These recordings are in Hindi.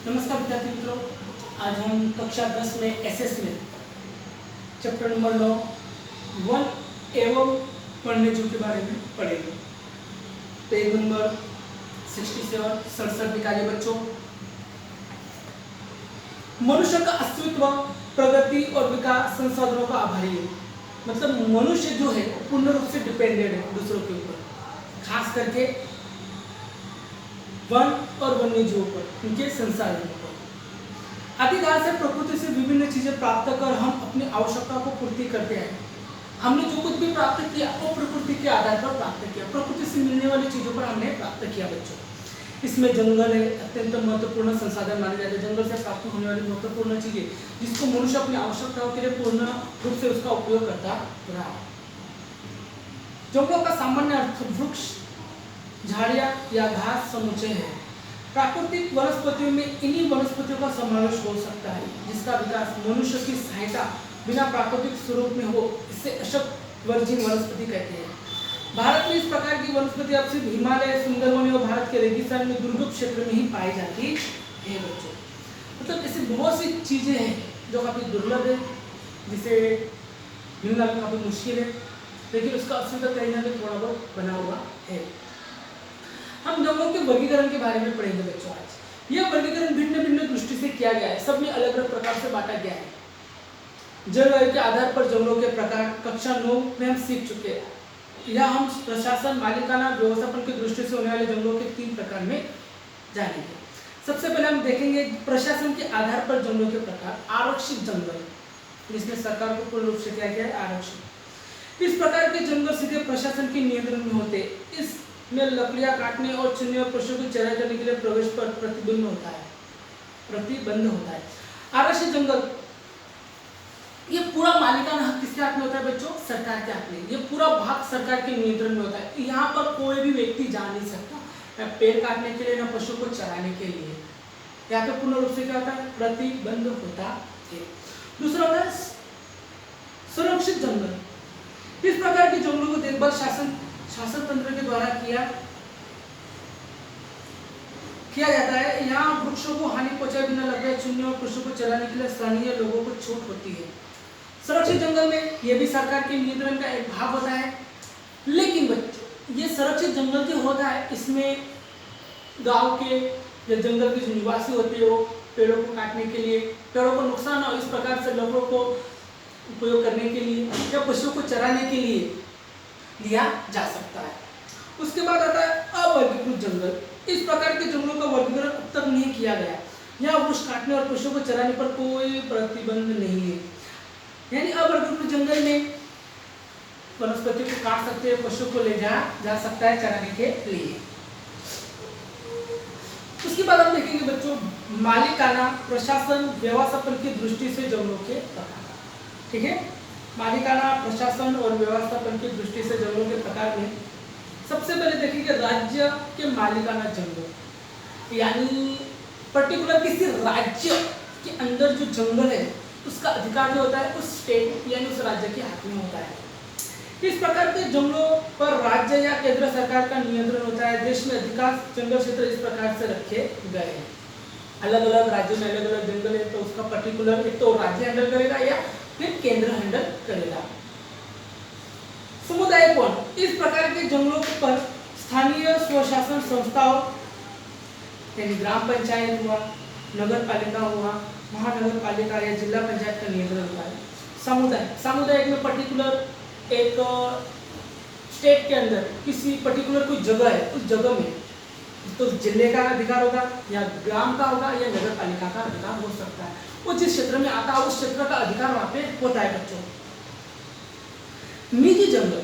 नमस्कार विद्यार्थी मित्रों, आज हम कक्षा 10 में एसएस में चैप्टर नंबर 9 वन एवं वन्यजीव के बारे में पढ़ेंगे। पेज नंबर 67 निकालिए बच्चों। मनुष्य का अस्तित्व प्रगति और विकास संसाधनों का आभारी है। मतलब मनुष्य जो है पूर्ण रूप से डिपेंडेंट है दूसरों के ऊपर, खास करके वन और वन्य जीवों पर, उनके संसाधनों पर। आदिकाल से प्रकृति से विभिन्न चीजें प्राप्त कर हम अपनी आवश्यकता को पूर्ति करते हैं। हमने जो कुछ भी प्राप्त किया वो प्रकृति के आधार पर प्राप्त किया, प्रकृति से मिलने वाली चीजों पर हमने प्राप्त किया बच्चों। इसमें जंगल है, अत्यंत महत्वपूर्ण संसाधन माने जाते हैं। जंगल से प्राप्त होने वाली महत्वपूर्ण चीजें जिसको मनुष्य अपनी आवश्यकताओं के लिए पूर्ण रूप से उसका उपयोग करता रहा। जंगलों का सामान्य अर्थ वृक्ष, झाड़ियां या घास समुच्चय है। प्राकृतिक वनस्पतियों में इन्हीं वनस्पतियों का समावेश हो सकता है जिसका विकास मनुष्य की सहायता बिना प्राकृतिक स्वरूप में हो, इसे अशक्त वर्जिन वनस्पति कहते हैं। भारत में इस प्रकार की वनस्पति अब सिर्फ हिमालय, सुंदरवन और भारत के रेगिस्तान में दुर्गम क्षेत्र में ही पाई जाती है बच्चों। मतलब ऐसी बहुत सी चीजें हैं जो काफी दुर्लभ है, जिसे मिलना भी काफी मुश्किल है, लेकिन उसका अस्तित्व कहीं ना कहीं थोड़ा बहुत बना हुआ है। हम जंगलों के वर्गीकरण के बारे में पढ़ेंगे बच्चों आज। यह वर्गीकरण भिन्न भिन्न दृष्टि से किया गया है, सब में अलग अलग प्रकार से बांटा गया है। जलवायु के आधार पर जंगलों के प्रकार कक्षा 9 में हम सीख चुके हैं। यह हम प्रशासन, मालिकाना, व्यवस्थापन की दृष्टि से होने वाले जंगलों के 3 प्रकार में जानेंगे। सबसे पहले हम देखेंगे प्रशासन के आधार पर जंगलों के प्रकार। आरक्षित जंगल, जिसमें सरकार को पूर्ण रूप से किया गया है आरक्षित। इस प्रकार के जंगल सीधे प्रशासन के नियंत्रण में होते। इसमें लकड़ियां काटने और चुनने और पशुओं की चराई करने के लिए प्रवेश पर प्रतिबंध होता है। आरक्षित जंगल, ये पूरा मालिकाना हक किसके हाथ में होता है बच्चों? सरकार के हाथ में। ये पूरा भाग सरकार के नियंत्रण में होता है। यहाँ पर कोई भी व्यक्ति जा नहीं सकता, न पेड़ काटने के लिए, न पशु को चराने के लिए। यहाँ पे पूर्ण रूप से क्या होता है? प्रतिबंध होता है। दूसरा होता है सुरक्षित जंगल। इस प्रकार के जंगलों को देखभाल शासन तंत्र के द्वारा किया जाता है। यहाँ वृक्षों को हानि पहुंचाए बिना लकड़ियां चुनने और पशु को चराने के लिए स्थानीय लोगों को छूट होती है। सुरक्षित जंगल में यह भी सरकार के नियंत्रण का एक भाग होता है, लेकिन बच्चों ये सुरक्षित जंगल जो होता है, इसमें गांव के या जंगल के जो निवासी होते हैं वो पेड़ों को काटने के लिए, पेड़ों को नुकसान हो इस प्रकार से लकड़ों को उपयोग करने के लिए या पशुओं को चराने के लिए लिया जा सकता है। उसके बाद आता है अवर्गीकृत जंगल। इस प्रकार के जंगलों का वर्गीकरण अब तक नहीं किया गया। यहाँ वृक्ष काटने और पशुओं को चराने पर कोई प्रतिबंध नहीं है। यानी अवर्गीकृत जंगल में वनस्पति को काट सकते हैं, पशु को ले जा सकता है चराने के लिए। उसके बाद हम देखेंगे बच्चों मालिकाना, प्रशासन, व्यवस्थापन की दृष्टि से जंगलों के प्रकार। ठीक है, मालिकाना, प्रशासन और व्यवस्थापन की दृष्टि से जंगलों के प्रकार में सबसे पहले देखेंगे राज्य के मालिकाना जंगल। यानी पर्टिकुलर किसी राज्य के अंदर जो जंगल है उसका अधिकार जो होता है उस स्टेट यानी उस राज्य के हाथ में होता है। इस प्रकार के जंगलों पर राज्य या केंद्र सरकार का नियंत्रण होता है। देश में अधिकांश जंगल क्षेत्र इस प्रकार से रखे गए हैं। अलग अलग राज्यों में अलग अलग जंगल है, तो उसका पर्टिकुलर एक तो राज्य हैंडल करेगा या फिर केंद्र हैंडल करेगा। समुदाय वन, इस प्रकार के जंगलों पर स्थानीय स्वशासन संस्थाओं यानी ग्राम पंचायत हुआ, नगर पालिका हुआ, महानगर पालिका या जिला पंचायत का नियंत्रण होता है। सामुदायिक में पर्टिकुलर एक स्टेट के अंदर किसी पर्टिकुलर कोई जगह है, उस जगह में तो जिले का अधिकार होगा या ग्राम का होगा या नगर पालिका का अधिकार हो सकता है। वो जिस क्षेत्र में आता है उस क्षेत्र का अधिकार वहां पे होता है बच्चों। निजी जंगल,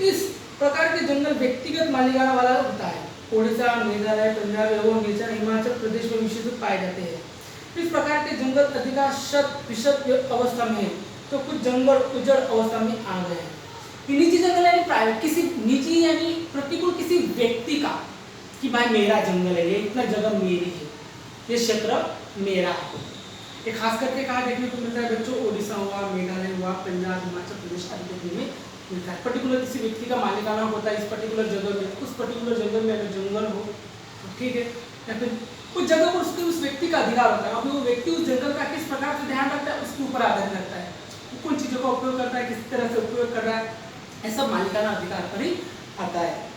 इस प्रकार के जंगल व्यक्तिगत मालिकाना वाला होता है। ओडिशा, मेघालय, पंजाब एवं नेचर हिमाचल प्रदेश में विशेष पाए जाते हैं। इस प्रकार के जंगल अधिकांश 100% अवस्था में है, तो कुछ जंगल उजड़ अवस्था में आ गए हैं। निजी जंगल यानी प्राइवेट, किसी निजी यानी प्रतिकूल किसी व्यक्ति का कि भाई मेरा जंगल है, ये इतना जगह मेरी है, ये क्षेत्र मेरा है। ये खास करके कहाँ देखने को मिलता है बच्चों? ओडिशा हुआ, मेघालय हुआ, पंजाब, हिमाचल प्रदेश आदि देखने में मिलता है। पर्टिकुलर किसी व्यक्ति का मालिकाना होता है इस पर्टिकुलर जगह में, उस पर्टिकुलर जगह में अगर जंगल हो तो ठीक है, या फिर उस जगह पर उसके उस व्यक्ति का अधिकार होता है। अभी वो व्यक्ति उस जंगल का किस प्रकार से ध्यान रखता है उसके ऊपर आधारित रहता है, वो कौन चीजों का उपयोग करता है, किस तरह से उपयोग कर रहा है, ये सब मालिकाना अधिकार पर ही आता है।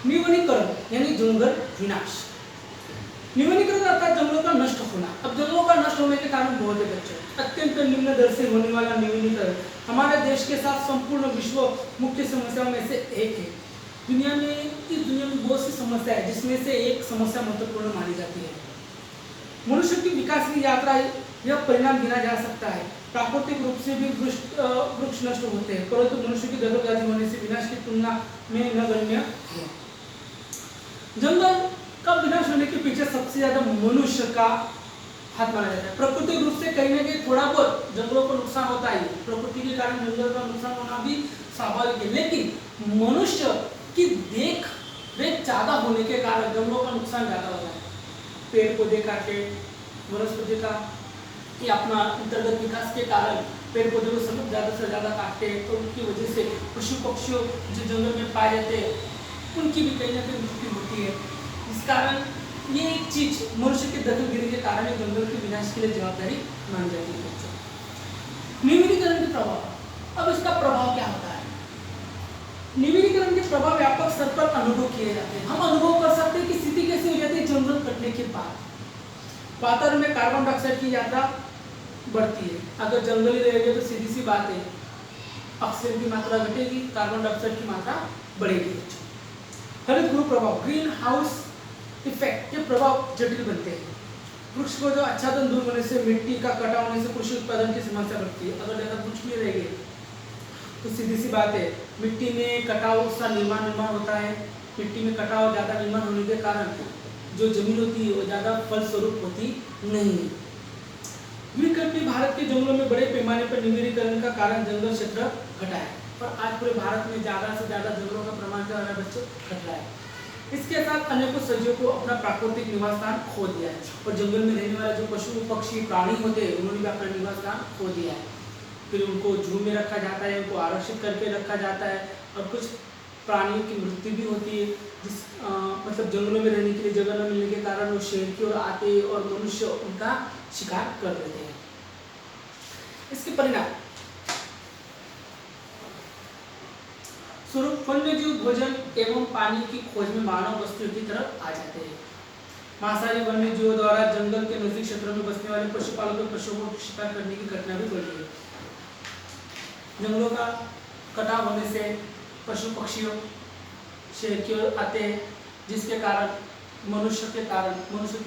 निवनीकरण यानी जंगल विनाश। निवनीकरण अर्थात जंगलों का नष्ट होना। अब जंगलों का नष्ट होने के कारण बहुत है बच्चों, अत्यंत निम्न दर से होने वाला निवनीकरण हमारे देश के साथ संपूर्ण विश्व मुख्य समस्याओं में से एक है। इस दुनिया में बहुत सी समस्या है, जिसमें से एक समस्या महत्वपूर्ण मानी जाती है। मनुष्य की विकास की यात्रा यह परिणाम गिना जा सकता है। प्राकृतिक रूप से भी वृक्ष नष्ट होते हैं, परंतु मनुष्य की दखलंदाजी होने से विनाश की तुलना में नगण्य है। जंगल का विनाश होने के पीछे सबसे ज्यादा मनुष्य का हाथ माना जाता है। प्राकृतिक रूप से कहीं ना कहीं थोड़ा बहुत जंगलों को नुकसान होता है, प्रकृति के कारण जंगल का नुकसान होना भी स्वाभाविक है, लेकिन मनुष्य की देख रेख ज्यादा होने के कारण जंगलों का नुकसान ज्यादा होता है। पेड़ पौधे काटे, वनस्पति का ये अपना अंतर्गत विकास के कारण पेड़ पौधे को सब ज्यादा से ज्यादा काटते हैं, तो उनकी वजह से पशु पक्षियों जो जंगल में पाए जाते हैं उनकी भी कहीं ना कहीं मृत्यु होती है। इस कारण ये एक चीज मनुष्य के दखलगिरी के कारण जंगल के विनाश के लिए जवाबदारी मानी जाती है बच्चों। निविलीकरण के प्रभाव। अब इसका प्रभाव क्या होता है? निविलीकरण के प्रभाव व्यापक स्तर पर अनुभव किए जाते हैं। हम अनुभव कर सकते हैं कि स्थिति कैसे हो जाती है जंगल कटने के बाद। वातावरण में कार्बन डाइऑक्साइड की मात्रा बढ़ती है। अगर जंगल ही रहेगा तो सीधी सी बात है ऑक्सीजन की मात्रा घटेगी, कार्बन डाइऑक्साइड की मात्रा बढ़ेगी। हरित गृह प्रभाव, ग्रीन हाउस इफेक्ट के प्रभाव जटिल बनते हैं। वृक्ष को जो आच्छादन दूर होने से, मिट्टी का कटाव होने से कृषि उत्पादन की समस्या बढ़ती है। अगर ज्यादा वृक्ष नहीं रहेंगे तो सीधी सी बात है मिट्टी में कटाव सा निर्माण होता है। मिट्टी में कटाव ज्यादा निर्माण होने के कारण जो जमीन होती है वो ज्यादा फलस्वरूप होती नहीं है। द्वीपकल्पीय भारत के जंगलों में बड़े पैमाने पर निविलीकरण का कारण जंगल क्षेत्र घटा है, और आज पूरे भारत में ज्यादा से ज्यादा जंगलों का प्रमाण क्या हो रहा है बच्चों? घट रहा है। इसके साथ अनेकों सजीवों को अपना प्राकृतिक निवास स्थान खो दिया है, और जंगल में रहने वाले जो पशु पक्षी प्राणी होते हैं उन्होंने भी अपना निवास स्थान खो दिया है। फिर उनको जू में रखा जाता है, उनको आरक्षित करके रखा जाता है, और कुछ प्राणियों की मृत्यु भी होती है जिस मतलब जंगलों में रहने के लिए जगह न मिलने के कारण वो शहर की ओर आते हैं और मनुष्य उनका शिकार कर देते हैं। इसके परिणाम स्वरूप वन्यजीव भोजन एवं पानी की खोज में मानव बस्तियों की तरफ आ जाते हैं। मांसाहारी वन्यजीवों द्वारा जंगल के नजदीक क्षेत्रों में बसने वाले पशुपालकों पशुओं को शिकार करने की घटना भी बढ़ी है। जंगलों का कटाव होने से पशु पक्षियों शहर की ओर आते हैं, जिसके कारण मनुष्य के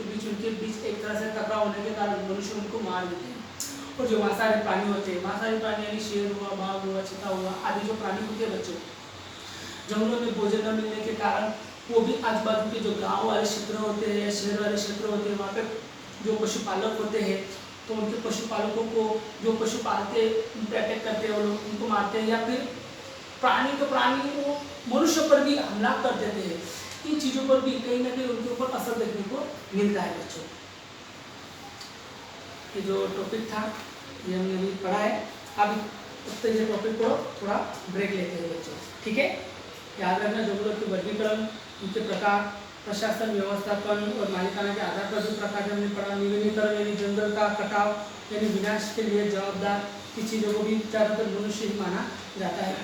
बीच उनके बीच एक तरह से टकराव होने के कारण मनुष्य उनको मार देते हैं। और जो मांसाहारी प्राणी होते हैं, मांसाहारी प्राणी यानी शेर हुआ, बाघ हुआ, चीता हुआ आदि जो प्राणी होते हैं बच्चों, जंगलों में भोजन न मिलने के कारण वो भी आजू बाजू के जो गांव वाले क्षेत्र होते हैं या शहर वाले क्षेत्र होते हैं वहाँ पे जो पशुपालक होते हैं तो उनके पशुपालकों को जो पशु पालते उन पर अटैक करते हैं, वो लोग उनको मारते हैं, या फिर प्राणी तो प्राणी वो मनुष्य पर भी हमला कर देते हैं। इन चीज़ों पर भी कहीं ना कहीं उनके ऊपर असर देखने को मिलता है बच्चों। ये जो टॉपिक था ये हमने अभी पढ़ा है। अब इस टॉपिक को थोड़ा ब्रेक लेते हैं बच्चों, ठीक है? याद रखना जंगलों के वर्गीकरण, उनके प्रकार, प्रशासन, व्यवस्थापन और मालिकाना के आधार पर जो प्रकार हमने पढ़ा। निविलीकरण यानी जंगल का कटाव यानी विनाश के लिए जवाबदार की चीज़ों को भी ज़्यादातर मनुष्य ही माना जाता है।